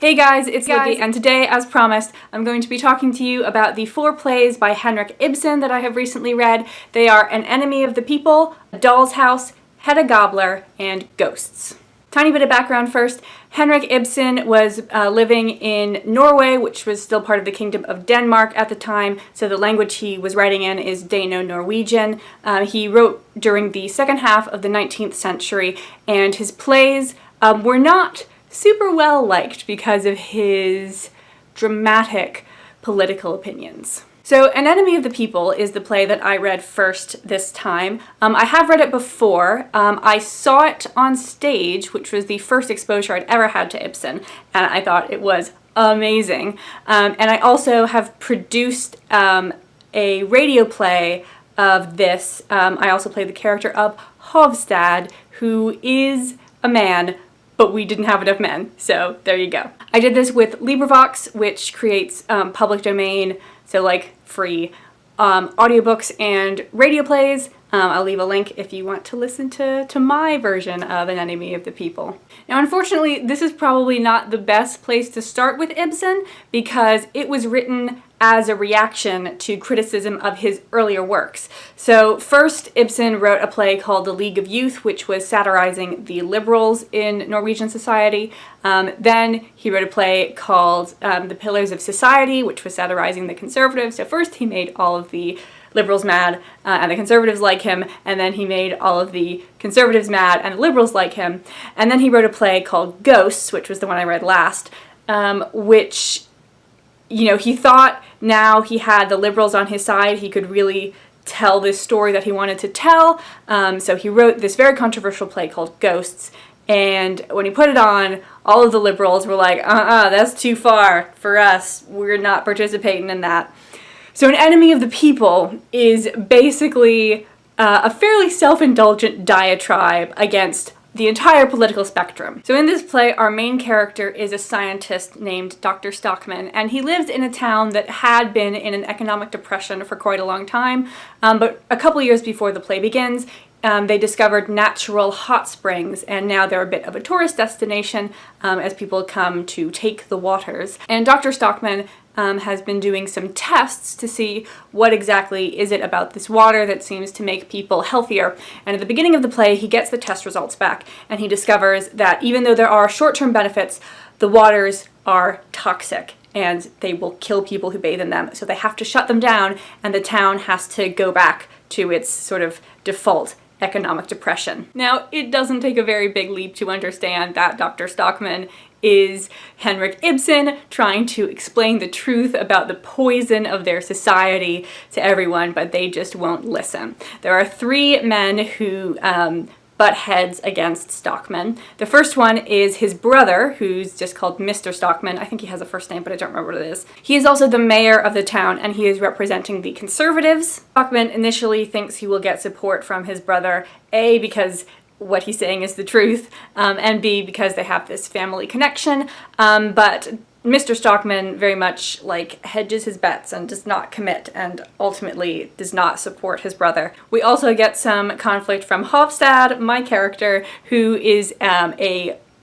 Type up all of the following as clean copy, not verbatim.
Hey guys, it's Libby, and today, as promised, I'm going to be talking to you about the 4 plays by Henrik Ibsen that I have recently read. They are An Enemy of the People, A Doll's House, Hedda Gabler, and Ghosts. Tiny bit of background first. Henrik Ibsen was living in Norway, which was still part of the Kingdom of Denmark at the time, so the language he was writing in is Dano-Norwegian. He wrote during the second half of the 19th century, and his plays were not super well liked because of his dramatic political opinions. So An Enemy of the People is the play that I read first this time. I have read it before. I saw it on stage, which was the first exposure I'd ever had to Ibsen, and I thought it was amazing. And I also have produced a radio play of this. I also played the character of Hovstad, who is a man, but we didn't have enough men, so there you go. I did this with LibriVox, which creates public domain, so like free audiobooks and radio plays. I'll leave a link if you want to listen to my version of An Enemy of the People. Now, unfortunately, this is probably not the best place to start with Ibsen because it was written as a reaction to criticism of his earlier works. So first, Ibsen wrote a play called The League of Youth, which was satirizing the liberals in Norwegian society. Then he wrote a play called The Pillars of Society, which was satirizing the conservatives. So first he made all of the liberals mad and the conservatives like him, and then he made all of the conservatives mad and the liberals like him. And then he wrote a play called Ghosts, which was the one I read last, which, you know, he thought now he had the liberals on his side, he could really tell this story that he wanted to tell. So he wrote this very controversial play called Ghosts, and when he put it on, all of the liberals were like, that's too far for us, we're not participating in that. So An Enemy of the People is basically a fairly self-indulgent diatribe against the entire political spectrum. So in this play, our main character is a scientist named Dr. Stockman, and he lives in a town that had been in an economic depression for quite a long time, but a couple years before the play begins, they discovered natural hot springs, and now they're a bit of a tourist destination as people come to take the waters. And Dr. Stockman has been doing some tests to see what exactly is it about this water that seems to make people healthier. And at the beginning of the play, he gets the test results back, and he discovers that even though there are short-term benefits, the waters are toxic and they will kill people who bathe in them. So they have to shut them down, and the town has to go back to its sort of default economic depression. Now, it doesn't take a very big leap to understand that Dr. Stockman is Henrik Ibsen trying to explain the truth about the poison of their society to everyone, but they just won't listen. There are 3 men who butt heads against Stockman. The first one is his brother, who's just called Mr. Stockman. I think he has a first name, but I don't remember what it is. He is also the mayor of the town, and he is representing the conservatives. Stockman initially thinks he will get support from his brother, A, because what he's saying is the truth, and B, because they have this family connection, but Mr. Stockman very much like hedges his bets and does not commit, and ultimately does not support his brother. We also get some conflict from Hovstad, my character, who is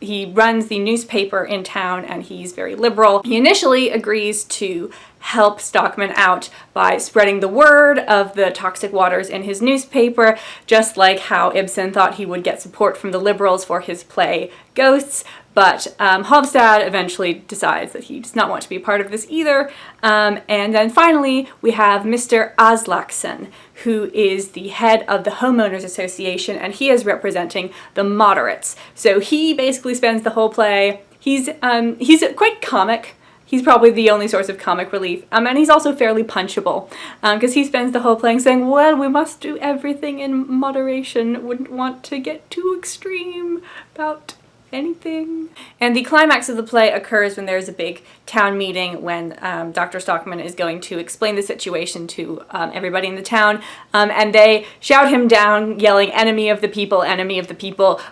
he runs the newspaper in town, and he's very liberal. He initially agrees to help Stockman out by spreading the word of the toxic waters in his newspaper, just like how Ibsen thought he would get support from the liberals for his play Ghosts, but Hovstad eventually decides that he does not want to be a part of this either. And then finally, we have Mr. Aslaksen, who is the head of the Homeowners Association, and he is representing the moderates. So he basically spends the whole play, he's quite comic. He's probably the only source of comic relief, and he's also fairly punchable, because he spends the whole play saying, well, we must do everything in moderation, wouldn't want to get too extreme about anything. And the climax of the play occurs when there's a big town meeting when Dr. Stockman is going to explain the situation to everybody in the town, and they shout him down, yelling, enemy of the people,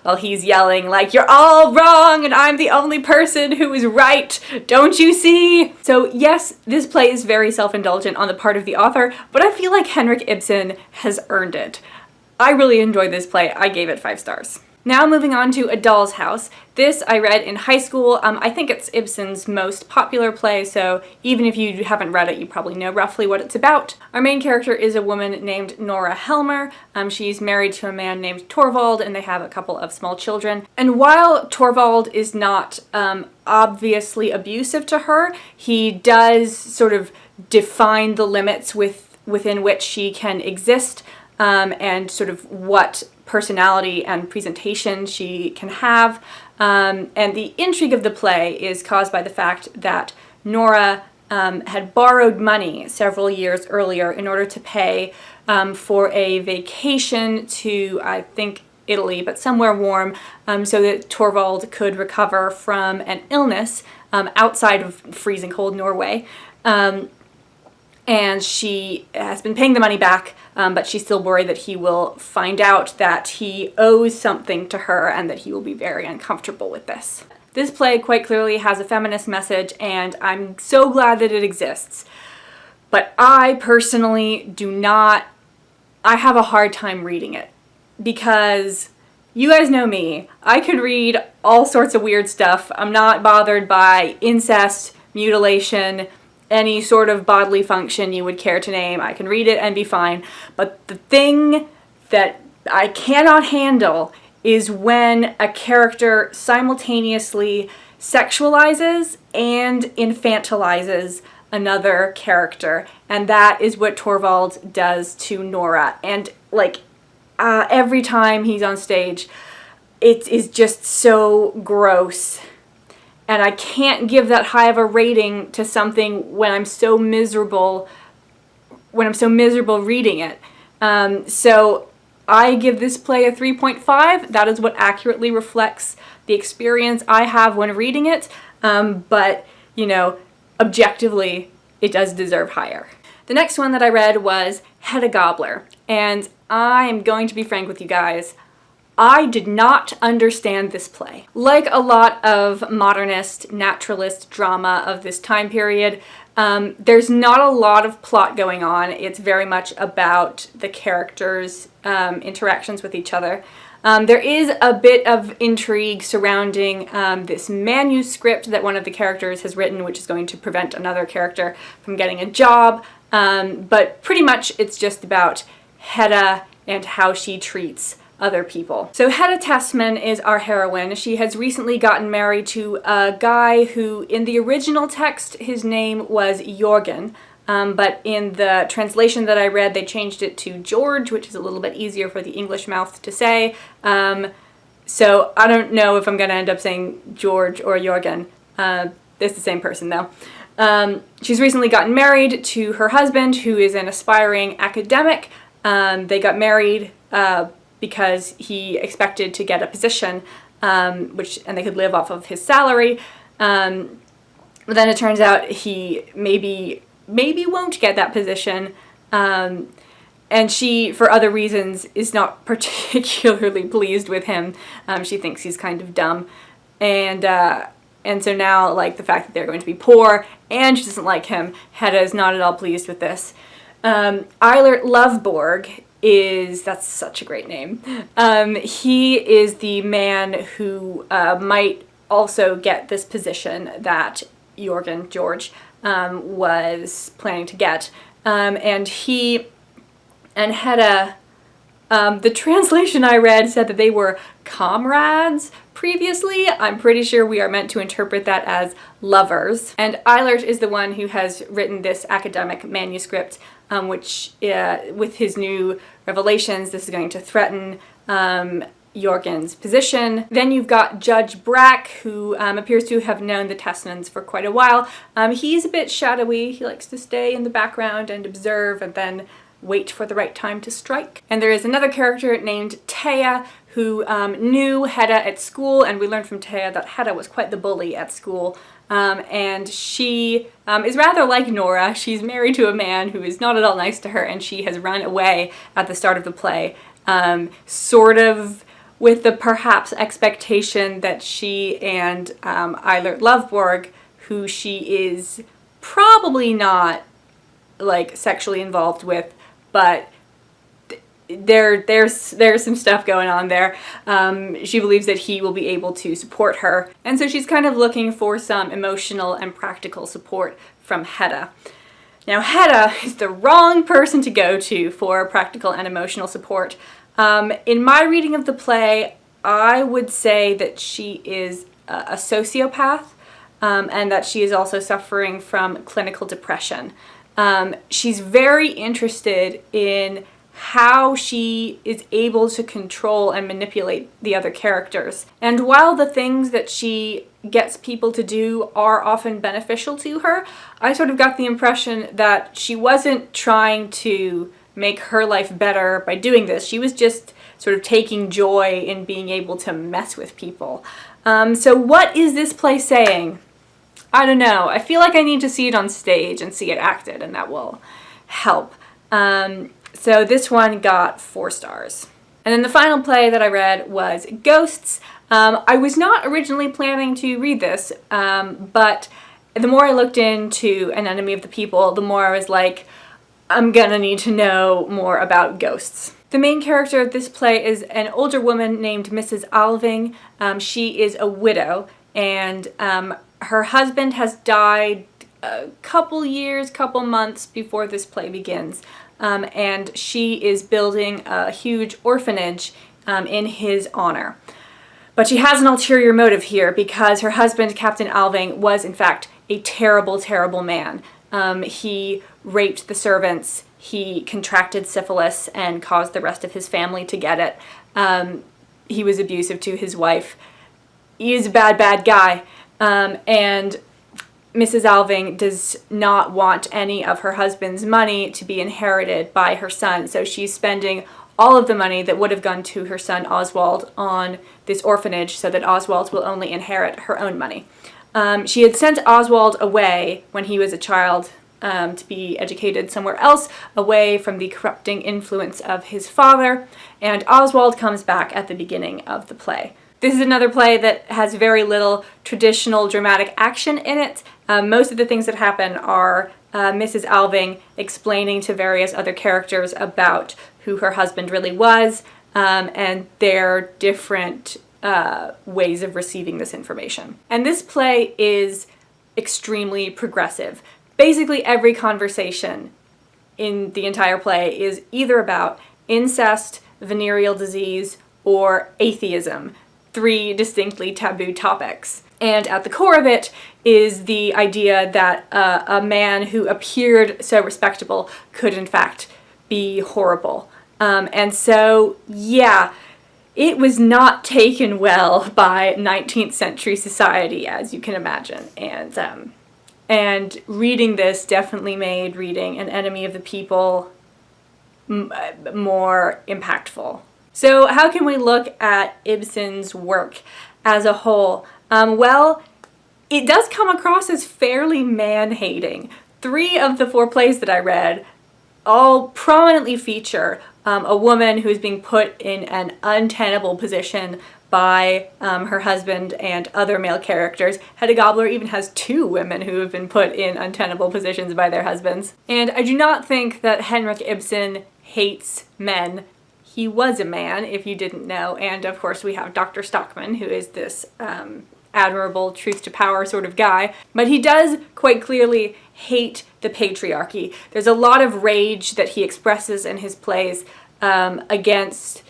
while he's yelling like, you're all wrong and I'm the only person who is right, don't you see? So yes, this play is very self-indulgent on the part of the author, but I feel like Henrik Ibsen has earned it. I really enjoyed this play. I gave it 5 stars. Now moving on to A Doll's House. This I read in high school. I think it's Ibsen's most popular play, so even if you haven't read it, you probably know roughly what it's about. Our main character is a woman named Nora Helmer. She's married to a man named Torvald, and they have a couple of small children. And while Torvald is not obviously abusive to her, he does sort of define the limits within which she can exist, and sort of what personality and presentation she can have. And the intrigue of the play is caused by the fact that Nora had borrowed money several years earlier in order to pay for a vacation to, I think, Italy, but somewhere warm, so that Torvald could recover from an illness outside of freezing cold Norway. And she has been paying the money back, but she's still worried that he will find out that he owes something to her and that he will be very uncomfortable with this. This play quite clearly has a feminist message, and I'm so glad that it exists. But I personally do not, I have a hard time reading it, because you guys know me. I could read all sorts of weird stuff. I'm not bothered by incest, mutilation, any sort of bodily function you would care to name. I can read it and be fine. But the thing that I cannot handle is when a character simultaneously sexualizes and infantilizes another character. And that is what Torvald does to Nora. And like every time he's on stage, it is just so gross. And I can't give that high of a rating to something when I'm so miserable reading it. So I give this play a 3.5. That is what accurately reflects the experience I have when reading it. But, you know, objectively, it does deserve higher. The next one that I read was Hedda Gabler. And I am going to be frank with you guys. I did not understand this play. Like a lot of modernist, naturalist drama of this time period, there's not a lot of plot going on. It's very much about the characters' interactions with each other. There is a bit of intrigue surrounding this manuscript that one of the characters has written, which is going to prevent another character from getting a job. But pretty much it's just about Hedda and how she treats other people. So Hedda Tessman is our heroine. She has recently gotten married to a guy who, in the original text, his name was Jorgen, but in the translation that I read, they changed it to George, which is a little bit easier for the English mouth to say. So I don't know if I'm going to end up saying George or Jorgen. It's the same person, though. She's recently gotten married to her husband, who is an aspiring academic. They got married because he expected to get a position, and they could live off of his salary. But then it turns out he maybe won't get that position, and she, for other reasons, is not particularly pleased with him. She thinks he's kind of dumb, and so now, like, the fact that they're going to be poor and she doesn't like him, Hedda is not at all pleased with this. Eilert Lovborg that's such a great name. He is the man who might also get this position that George, was planning to get. And he and Hedda, the translation I read said that they were comrades previously. I'm pretty sure we are meant to interpret that as lovers. And Eilert is the one who has written this academic manuscript, which, with his new revelations, this is going to threaten Jorgen's position. Then you've got Judge Brack, who appears to have known the Tessmans for quite a while. He's a bit shadowy. He likes to stay in the background and observe and then wait for the right time to strike. And there is another character named Thea, who knew Hedda at school, and we learned from Thea that Hedda was quite the bully at school. And she is rather like Nora. She's married to a man who is not at all nice to her, and she has run away at the start of the play, sort of with the perhaps expectation that she and Eilert Lovborg, who she is probably not, like, sexually involved with, but there's some stuff going on there. She believes that he will be able to support her, and so she's kind of looking for some emotional and practical support from Hedda. Now, Hedda is the wrong person to go to for practical and emotional support. In my reading of the play, I would say that she is a sociopath, and that she is also suffering from clinical depression. She's very interested in how she is able to control and manipulate the other characters. And while the things that she gets people to do are often beneficial to her, I sort of got the impression that she wasn't trying to make her life better by doing this. She was just sort of taking joy in being able to mess with people. So what is this play saying? I don't know. I feel like I need to see it on stage and see it acted, and that will help. So this one got 4 stars. And then the final play that I read was Ghosts. I was not originally planning to read this, but the more I looked into An Enemy of the People, the more I was like, I'm gonna need to know more about ghosts. The main character of this play is an older woman named Mrs. Alving. She is a widow, and her husband has died a couple months before this play begins. And she is building a huge orphanage in his honor. But she has an ulterior motive here because her husband, Captain Alving, was in fact a terrible, terrible man. He raped the servants, he contracted syphilis and caused the rest of his family to get it. He was abusive to his wife. He is a bad, bad guy. And Mrs. Alving does not want any of her husband's money to be inherited by her son, so she's spending all of the money that would have gone to her son Oswald on this orphanage so that Oswald will only inherit her own money. She had sent Oswald away when he was a child to be educated somewhere else, away from the corrupting influence of his father, and Oswald comes back at the beginning of the play. This is another play that has very little traditional dramatic action in it. Most of the things that happen are Mrs. Alving explaining to various other characters about who her husband really was, and their different ways of receiving this information. And this play is extremely progressive. Basically every conversation in the entire play is either about incest, venereal disease, or atheism. 3 distinctly taboo topics. And at the core of it is the idea that a man who appeared so respectable could in fact be horrible. And so, yeah, it was not taken well by 19th century society, as you can imagine. And reading this definitely made reading An Enemy of the People more impactful. So how can we look at Ibsen's work as a whole? Well, it does come across as fairly man-hating. 3 of the 4 plays that I read all prominently feature a woman who is being put in an untenable position by her husband and other male characters. Hedda Gabler even has 2 women who have been put in untenable positions by their husbands. And I do not think that Henrik Ibsen hates men. He was a man, if you didn't know, and of course we have Dr. Stockman, who is this admirable truth to power sort of guy, but he does quite clearly hate the patriarchy. There's a lot of rage that he expresses in his plays against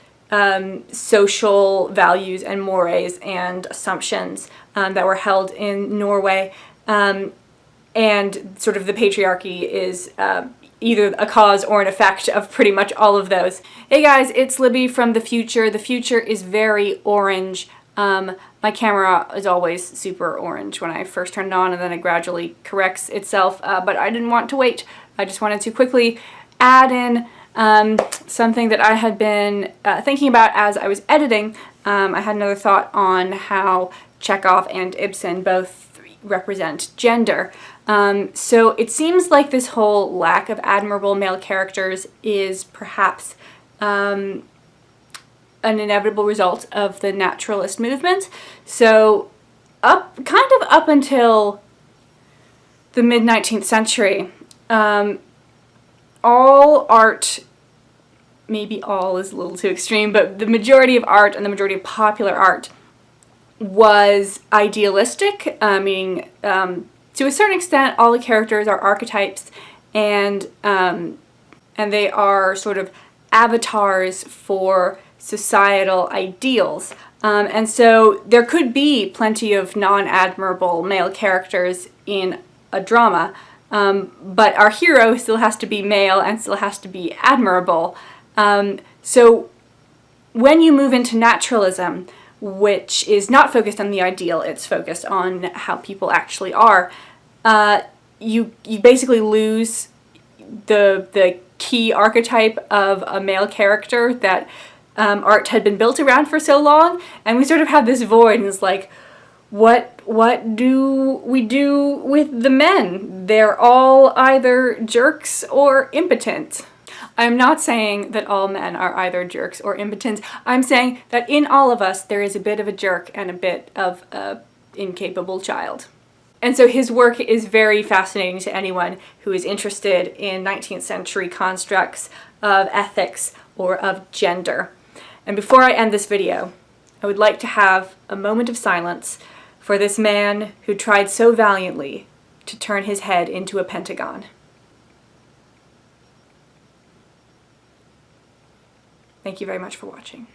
social values and mores and assumptions that were held in Norway, and sort of the patriarchy is either a cause or an effect of pretty much all of those. Hey guys, it's Libby from the future. The future is very orange. My camera is always super orange when I first turn it on, and then it gradually corrects itself, but I didn't want to wait. I just wanted to quickly add in something that I had been thinking about as I was editing. I had another thought on how Chekhov and Ibsen both represent gender. So it seems like this whole lack of admirable male characters is perhaps an inevitable result of the naturalist movement. So up until the mid-19th century, all art maybe all is a little too extreme, but the majority of art and the majority of popular art was idealistic, meaning to a certain extent all the characters are archetypes, and they are sort of avatars for societal ideals. And so there could be plenty of non-admirable male characters in a drama, but our hero still has to be male and still has to be admirable. So when you move into naturalism, which is not focused on the ideal, it's focused on how people actually are, you basically lose the key archetype of a male character that art had been built around for so long, and we sort of have this void, and it's like, what do we do with the men? They're all either jerks or impotent. I'm not saying that all men are either jerks or impotent. I'm saying that in all of us there is a bit of a jerk and a bit of an incapable child. And so his work is very fascinating to anyone who is interested in 19th century constructs of ethics or of gender. And before I end this video, I would like to have a moment of silence for this man who tried so valiantly to turn his head into a pentagon. Thank you very much for watching.